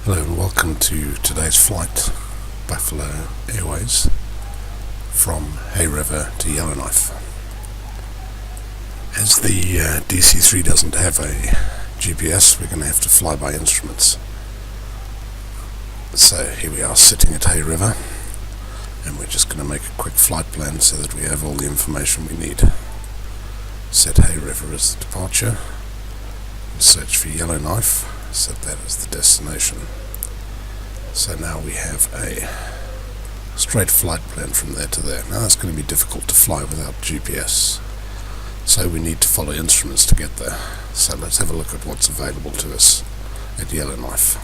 Hello and welcome to today's flight, Buffalo Airways, from Hay River to Yellowknife. As the DC3 doesn't have a GPS, we're going to have to fly by instruments. So here we are sitting at Hay River, and we're just going to make a quick flight plan so that we have all the information we need. Set Hay River as the departure, and search for Yellowknife. Set that as the destination. So now we have a straight flight plan from there to there. Now that's going to be difficult to fly without GPS, so we need to follow instruments to get there. So let's have a look at what's available to us at Yellowknife.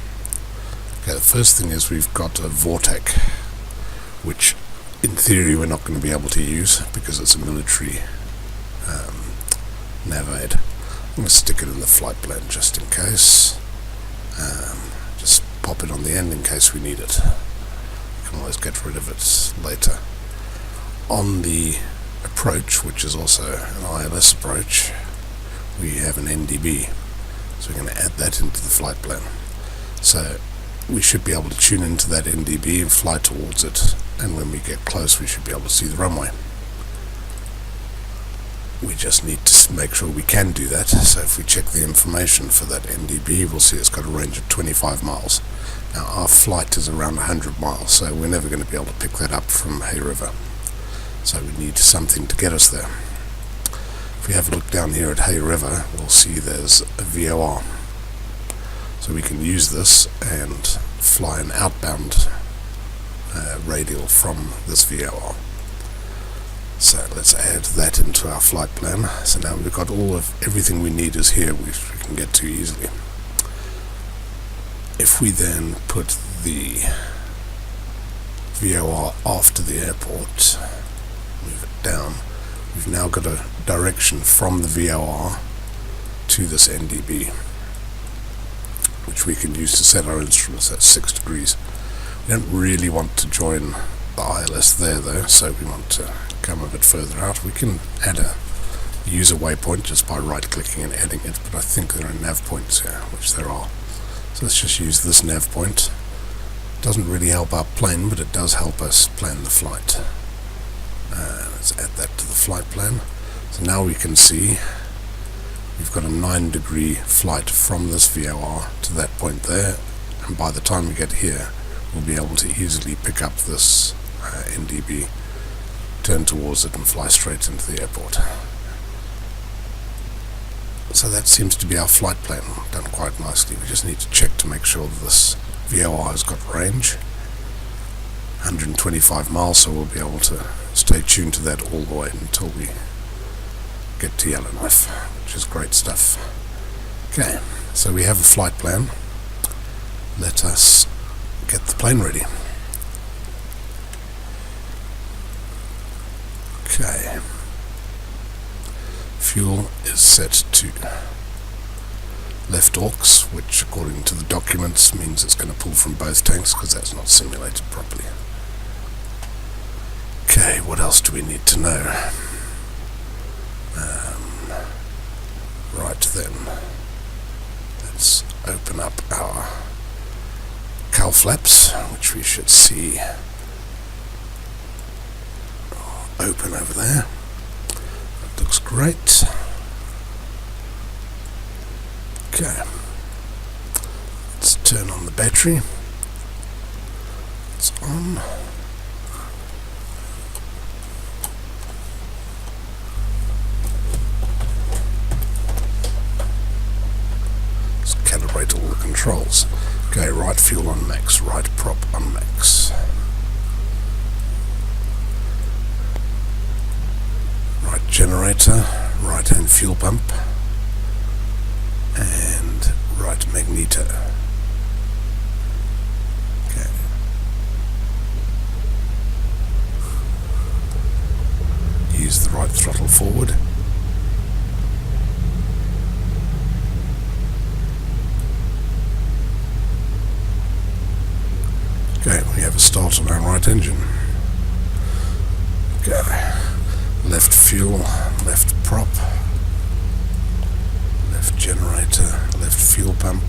Okay, the first thing is we've got a Vortec, which in theory we're not going to be able to use because it's a military nav aid. I'm going to stick it in the flight plan just in case. Just pop it on the end in case we need it. You can always get rid of it later. On the approach, which is also an ILS approach, we have an NDB, so we're going to add that into the flight plan. So we should be able to tune into that NDB and fly towards it, and when we get close we should be able to see the runway. We just need to make sure we can do that. So if we check the information for that NDB, we'll see it's got a range of 25 miles. Now our flight is around 100 miles, so we're never going to be able to pick that up from Hay River. So we need something to get us there. If we have a look down here at Hay River, we'll see there's a VOR. So we can use this and fly an outbound radial from this VOR. So let's add that into our flight plan. So now we've got everything we need is here, which we can get to easily. If we then put the VOR after the airport, move it down, we've now got a direction from the VOR to this NDB, which we can use to set our instruments at 6 degrees. We don't really want to join the ILS there though, so we want to come a bit further out. We can add a user waypoint just by right clicking and adding it, but I think there are nav points here, which there are. So let's just use this nav point. Doesn't really help our plane, but it does help us plan the flight. Let's add that to the flight plan. So now we can see we've got a 9-degree flight from this VOR to that point there, and by the time we get here we'll be able to easily pick up this NDB, turn towards it and fly straight into the airport. So that seems to be our flight plan, done quite nicely. We just need to check to make sure that this VOR has got range, 125 miles, so we'll be able to stay tuned to that all the way until we get to Yellowknife, which is great stuff. Okay, so we have a flight plan. Let us get the plane ready. Okay, fuel is set to left aux, which according to the documents means it's going to pull from both tanks because that's not simulated properly. Okay, what else do we need to know? Right then, let's open up our cowl flaps, which we should see open over there. That looks great. Okay, let's turn on the battery. It's on. Let's calibrate all the controls. Okay, right fuel on max, right prop on max. Right generator, right hand fuel pump, and right magneto. Okay. Use the right throttle forward. Okay, we have a start on our right engine. Okay. Left fuel, left prop, left generator, left fuel pump,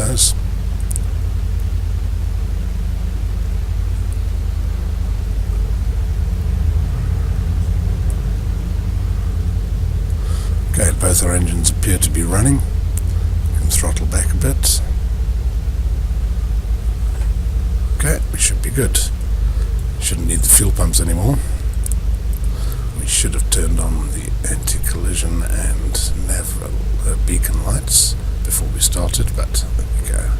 pitos. Okay, both our engines appear to be running. We can throttle back a bit. Okay, we should be good. Shouldn't need the fuel pumps anymore. We should have turned on the anti-collision and nav beacon lights before we started, but there we go.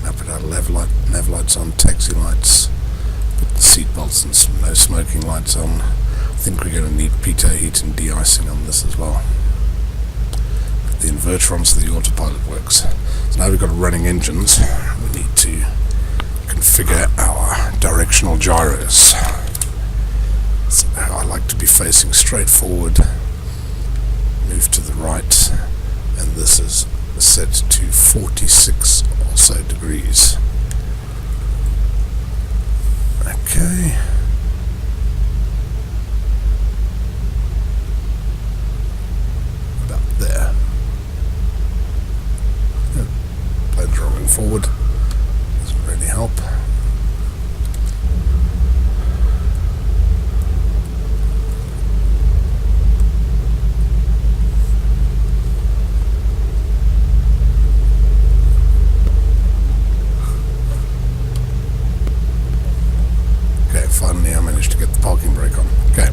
Now put our nav lights on, taxi lights, put the seat belts and some no smoking lights on. I think we're going to need pitot heat and de-icing on this as well. Put the inverter on so the autopilot works. So now we've got running engines, we need to configure our directional gyros. So I like to be facing straight forward, move to the right, and this is set to 46 or so degrees. Okay. About there. Plane's rolling forward. Doesn't really help. Finally I managed to get the parking brake on. Okay.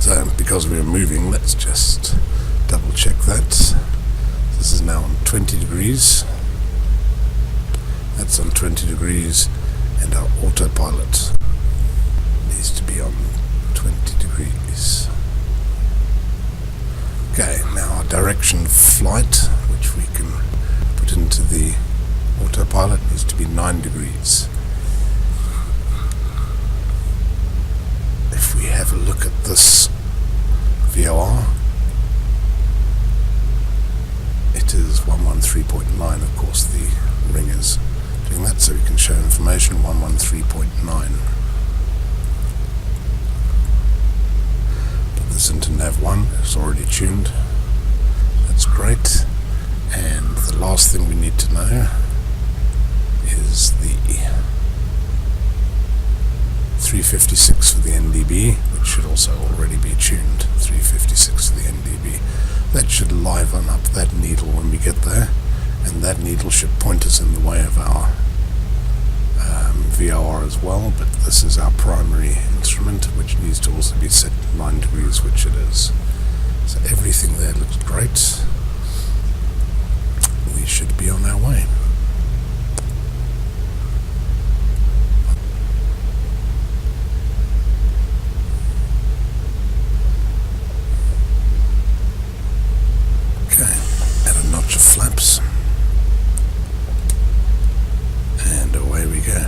So because we are moving, let's just double check that. This is now on 20 degrees. That's on 20 degrees, and our autopilot needs to be on 20 degrees. Okay, now our direction flight, which we can put into the autopilot, needs to be 9 degrees. If we have a look at this VOR, it is 113.9. Of course, the ring is doing that, so we can show information 113.9. Put this into nav1, it's already tuned. That's great. And the last thing we need to know is the 356 for the NDB, which should also already be tuned. 356 for the NDB. That should liven up that needle when we get there, and that needle should point us in the way of our VOR as well, but this is our primary instrument, which needs to also be set to 9 degrees, which it is. So everything there looks great. We should be on our way. Flaps, and away we go.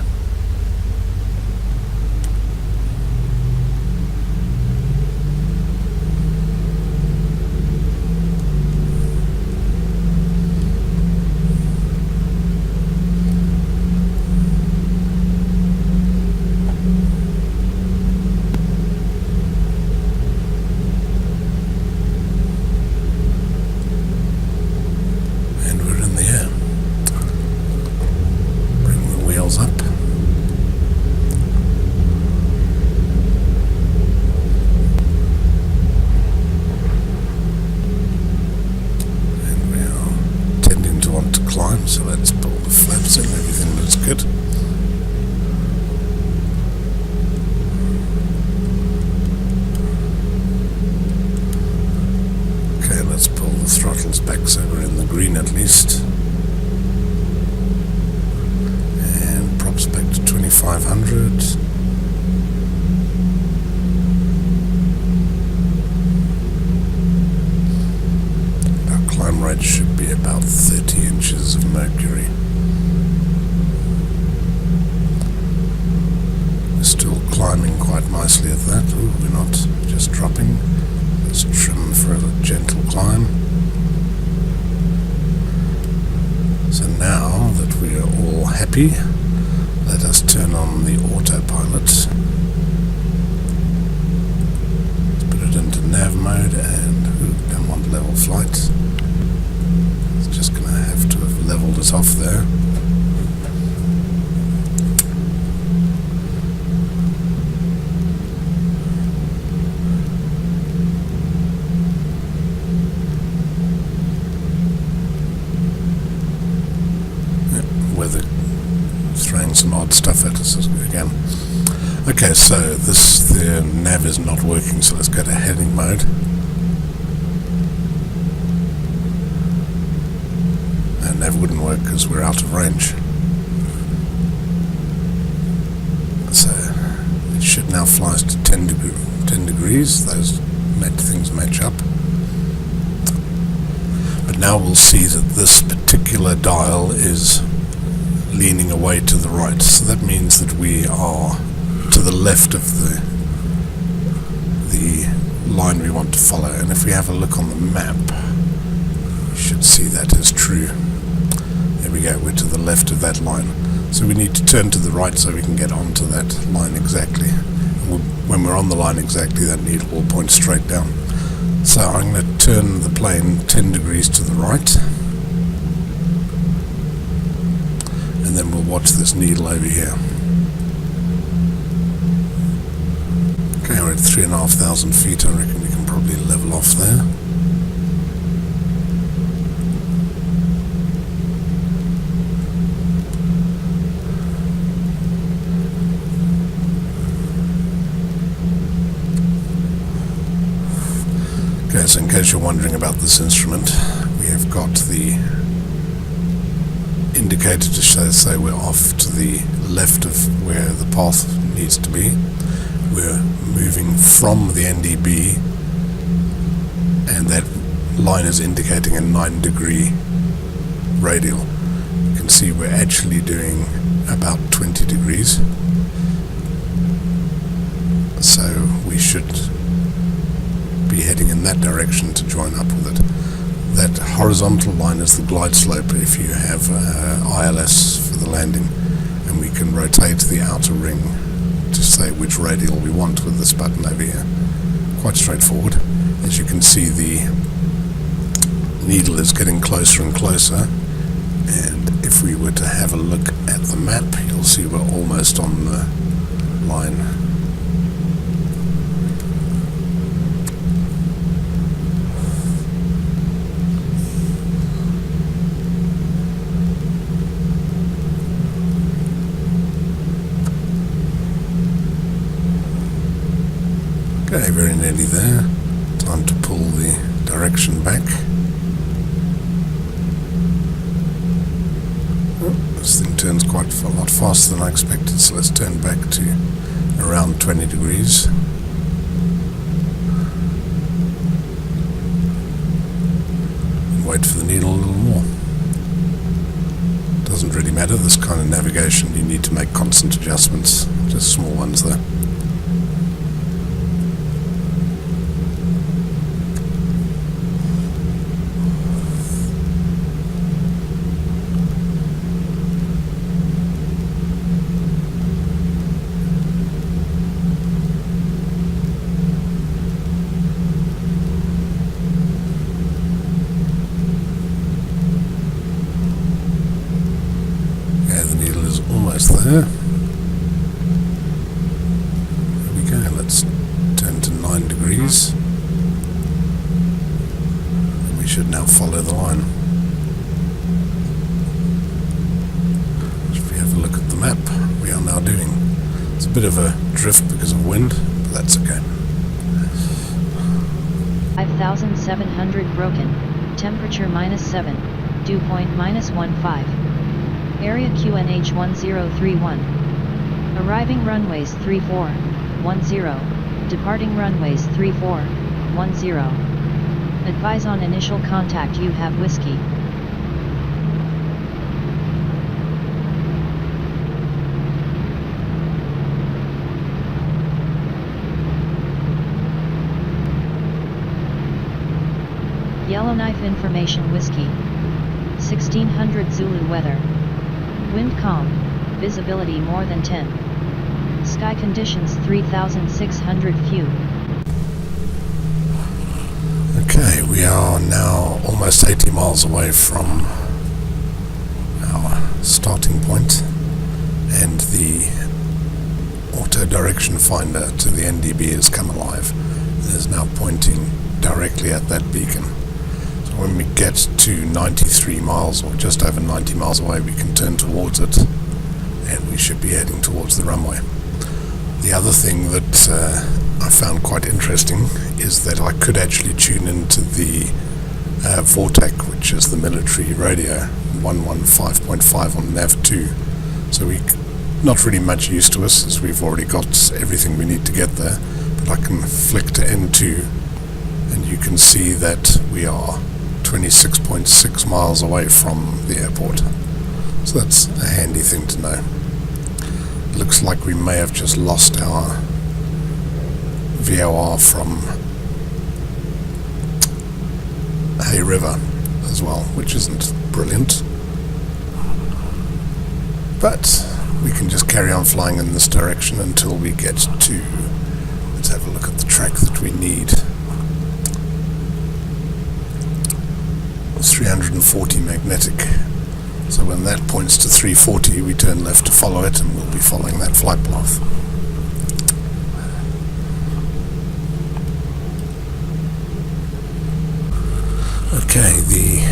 Up. And we are tending to want to climb, so let's pull the flaps in. Everything looks good. Okay, let's pull the throttles back so we're in the green at least. Back to 2500. Our climb rate should be about 30 inches of mercury. We're still climbing quite nicely at that. Ooh, we're not just dropping. Let's trim for a gentle climb. So now that we are all happy, let us turn on the autopilot. Let's put it into nav mode, and don't want level flight. It's just going to have to have us off there. Weather throwing some odd stuff at us again. Okay, so the nav is not working, so let's go to heading mode. And nav wouldn't work because we're out of range. So it should now fly us to 10 degrees. Those things match up. But now we'll see that this particular dial is leaning away to the right, so that means that we are to the left of the line we want to follow. And if we have a look on the map, you should see that is true. There we go, we're to the left of that line, so we need to turn to the right so we can get onto that line exactly. When we're on the line exactly, that needle will point straight down. So I'm going to turn the plane 10 degrees to the right, and then we'll watch this needle over here. Okay, we're at 3,500 feet. I reckon we can probably level off there. Okay, so in case you're wondering about this instrument, we have got the indicator to say we're off to the left of where the path needs to be. We're moving from the NDB, and that line is indicating a 9-degree radial. You can see we're actually doing about 20 degrees, so we should be heading in that direction to join up with it. That horizontal line is the glide slope if you have ILS for the landing, and we can rotate the outer ring to say which radial we want with this button over here. Quite straightforward. As you can see, the needle is getting closer and closer, and if we were to have a look at the map, you'll see we're almost on the line. Okay, very nearly there. Time to pull the direction back. Oh, this thing turns quite a lot faster than I expected, so let's turn back to around 20 degrees. And wait for the needle a little more. Doesn't really matter, this kind of navigation, you need to make constant adjustments, just small ones there. There. There we go, let's turn to 9 degrees. And we should now follow the line. If we have a look at the map, we are now doing. It's a bit of a drift because of wind, but that's okay. 5,700 broken, temperature -7, dew point -15. Area QNH 1031. Arriving runways 3410. Departing runways 3410. Advise on initial contact, you have whiskey. Yellowknife information whiskey. 1600 Zulu weather. Wind calm, visibility more than 10. Sky conditions 3,600 few. Okay, we are now almost 80 miles away from starting point, and the auto direction finder to the NDB has come alive and is now pointing directly at that beacon. So when we get to 93 miles or just over 90 miles away, we can turn towards it and we should be heading towards the runway. The other thing that I found quite interesting is that I could actually tune into the Vortec, which is the military radio, 115.5 on Nav2. So we not really much use to us, as we've already got everything we need to get there. But I can flick to N2 and you can see that we are 26.6 miles away from the airport. So that's a handy thing to know. Looks like we may have just lost our VOR from Hay River as well, which isn't brilliant. But we can just carry on flying in this direction until we get to, let's have a look at the track that we need. It's 340 magnetic. So when that points to 340, we turn left to follow it, and we'll be following that flight path. Okay, the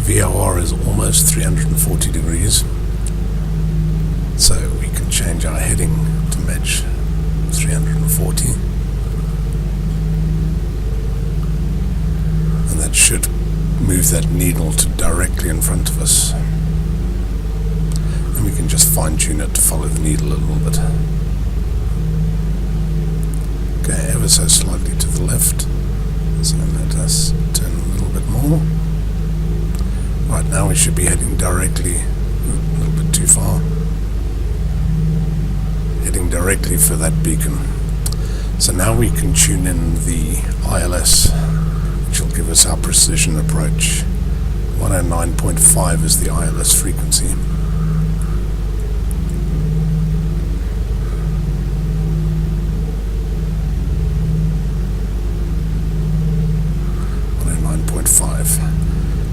VOR is almost 340 degrees, so we can change our heading to match 340, and that should move that needle to directly in front of us. And we can just fine-tune it to follow the needle a little bit. Okay, ever so slightly to the left. So let us turn a little bit more. Right, now we should be heading directly, a little bit too far. Heading directly for that beacon. So now we can tune in the ILS, which will give us our precision approach. 109.5 is the ILS frequency.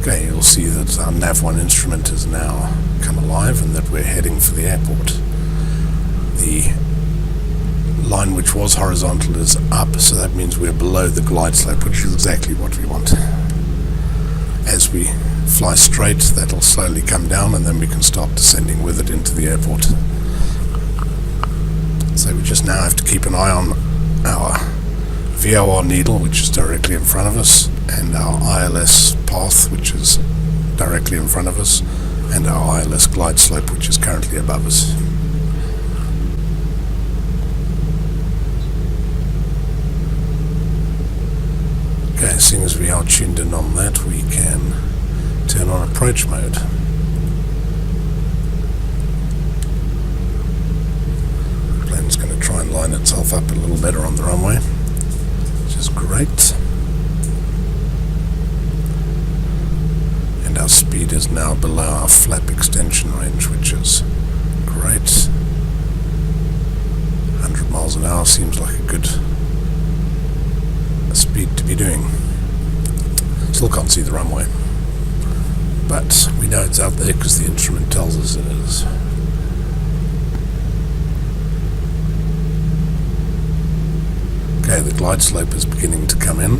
Okay, you'll see that our Nav1 instrument has now come alive and that we're heading for the airport. The line which was horizontal is up, so that means we're below the glide slope, which is exactly what we want. As we fly straight, that'll slowly come down and then we can start descending with it into the airport. So we just now have to keep an eye on our VOR needle, which is directly in front of us, and our ILS path, which is directly in front of us, and our ILS glide slope, which is currently above us. Okay, as soon as we are tuned in on that, we can turn on approach mode. The plane's going to try and line itself up a little better on the runway, which is great. And our speed is now below our flap extension range, which is great. 100 miles an hour seems like a good speed to be doing. Still can't see the runway, but we know it's out there because the instrument tells us it is. Okay, the glide slope is beginning to come in,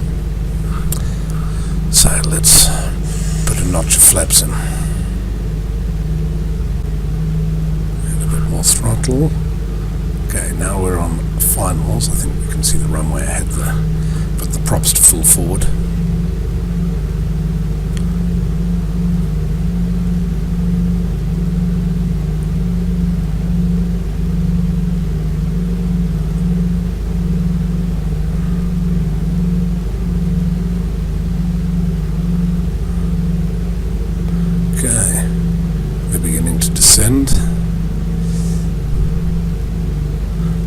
so let's put a notch of flaps in. And a bit more throttle. Okay, now we're on finals. I think we can see the runway ahead there. Put the props to full forward. Okay, we're beginning to descend.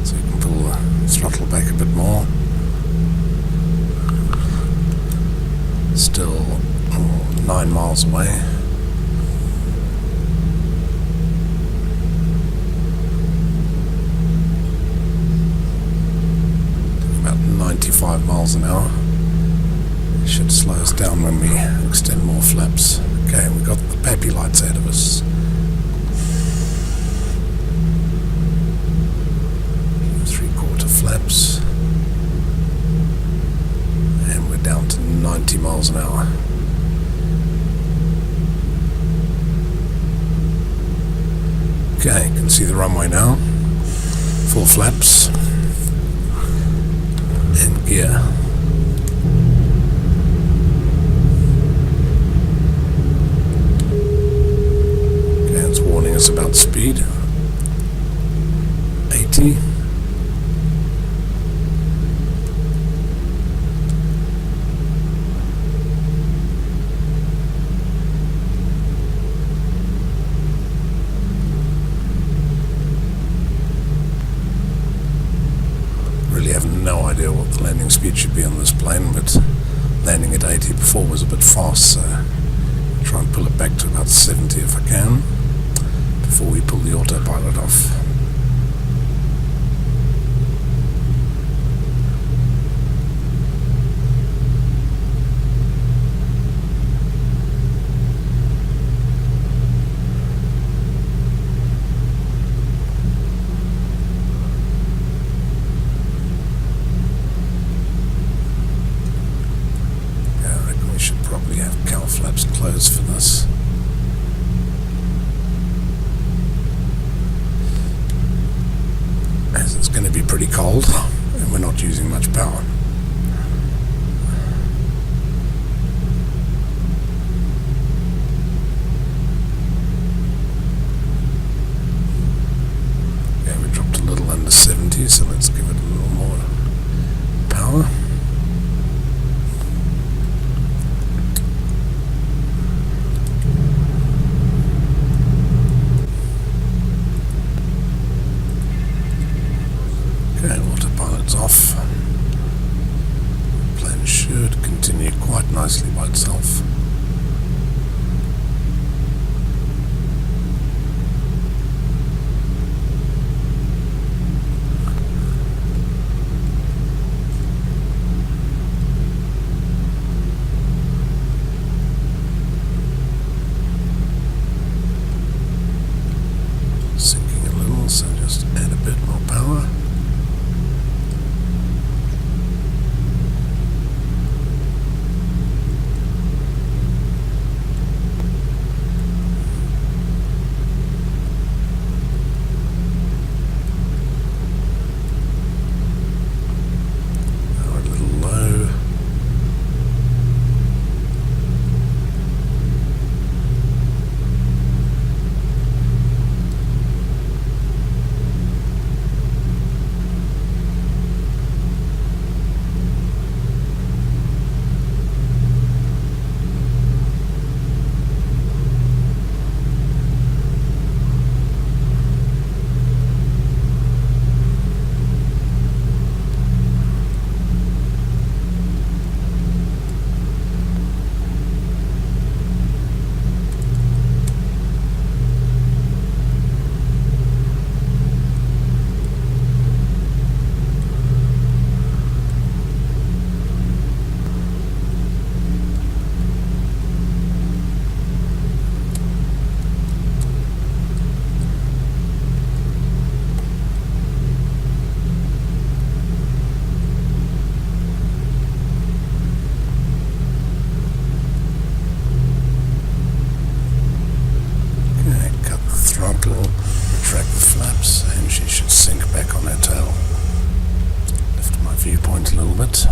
So you can pull the throttle back a bit more. Still 9 miles away. About 95 miles an hour. It should slow us down when we extend more flaps. Okay, we've got the PAPI lights ahead of us. flaps. And we're down to 90 miles an hour. Okay, you can see the runway now. Full flaps. And gear. Okay, it's warning us about speed. 80. Really have no idea what the landing speed should be on this plane, but landing at 80 before was a bit fast, so I'll try and pull it back to about 70 if I can before we pull the autopilot off. Flaps closed for this. As it's going to be pretty cold and we're not using much power. Okay, we dropped a little under 70, so let's give it a little more power. Okay, autopilot's off. Plane should continue quite nicely by itself. Sinking a little, so just add a bit more power. Retract the flaps and she should sink back on her tail. Lift my viewpoint a little bit.